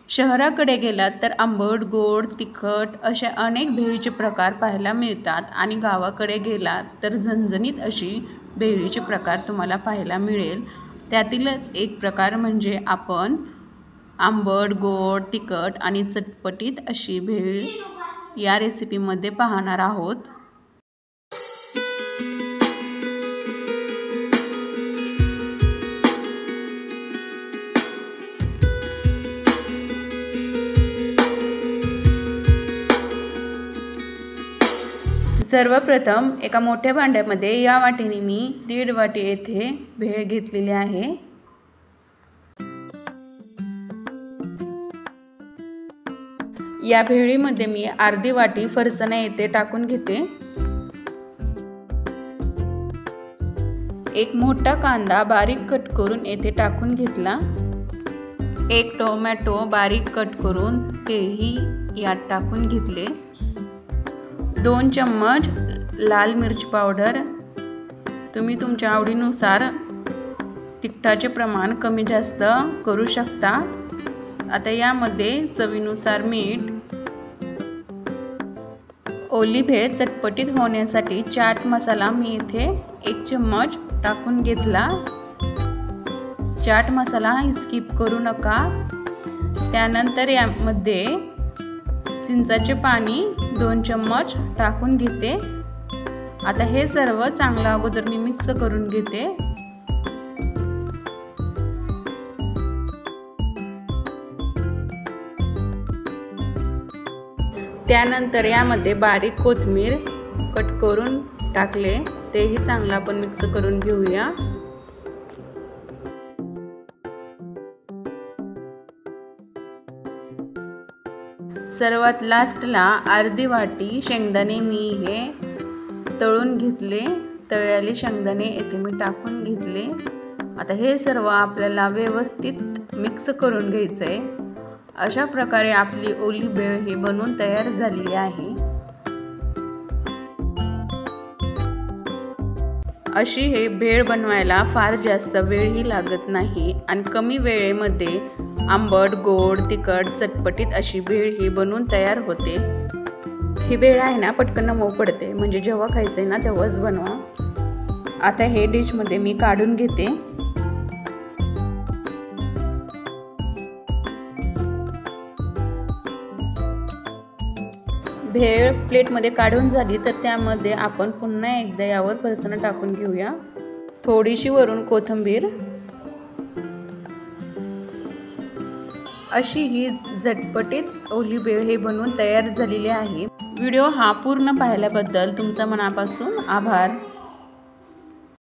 शहराकडे गेलात तर आंबट, गोड, तिखट असे अनेक भेळीचे प्रकार पाहायला मिळतात आणि गावाकडे गेलात तर झणझणीत अशी भेळीचे प्रकार तुम्हाला पाहायला मिळेल। त्यातीलच एक प्रकार म्हणजे आपण आंबट, गोड, तिखट आणि चटपटीत अशी भेळ या रेसिपीमध्ये पाहणार आहोत। सर्वप्रथम एका मोठ्या भांड्यामध्ये या वाटीने मी 1.5 वाटी येथे भेळ घेतलेली आहे। या भेळीमध्ये मी अर्धी वाटी फरसाण येथे टाकून घेते। एक मोठा कांदा बारीक कट करून येथे टाकून घेतला। एक टोमॅटो बारीक कट करून तेही यात टाकून घेतले। 2 चम्मच लाल मिरची पावडर, तुम्ही तुमच्या आवडीनुसार तिखटाचे प्रमाण कमी जास्त करू शकता। आता यामध्ये चवीनुसार मीठ, ओली भेळ चटपटीत होण्यासाठी चाट मसाला मी इथे 1 चम्मच टाकून घेतला। चाट मसाला स्किप करू नका। त्यानंतर यामध्ये चिंचाचे पाणी 2 चम्मच टाकून घेते। आता हे सर्व चांगलं अगोदर मी मिक्स करून घेते। त्यानंतर यामध्ये बारीक कोथिंबीर कट करून टाकले, तेही चांगलं आपण मिक्स करून घेऊया। सर्वात लास्टला अर्धी वाटी शेंगदाणे मी हे तळून घेतले। तळलेले शेंगदाणे येथे मी टाकून घेतले। आता हे सर्व आपल्याला व्यवस्थित मिक्स करून घ्यायचंय। अशा प्रकारे आपली ओली भेळ ही बनवून तयार झालेली आहे। अशी हे भेळ बनवायला फार जास्त वेळही लागत नाही आणि कमी वेळेमध्ये आंबट, गोड, तिखट, चटपटीत अशी भेळ ही बनवून तयार होते। ही भेळ आहे ना पटकन मऊ पडते, म्हणजे जेव्हा खायचंय ना तेव्हाच बनवा। आता हे डिशमध्ये मी काढून घेते। भेळ प्लेटमध्ये काढून झाली तर त्यामध्ये आपण पुन्हा एकदा यावर फरसाण टाकून घेऊया। थोडीशी वरून कोथिंबीर। अशी ही झटपटीत ओली भेळ ही बनवून तयार झालेली आहे। व्हिडिओ हा पूर्ण पाहिल्याबद्दल तुमचा मनापासून आभार।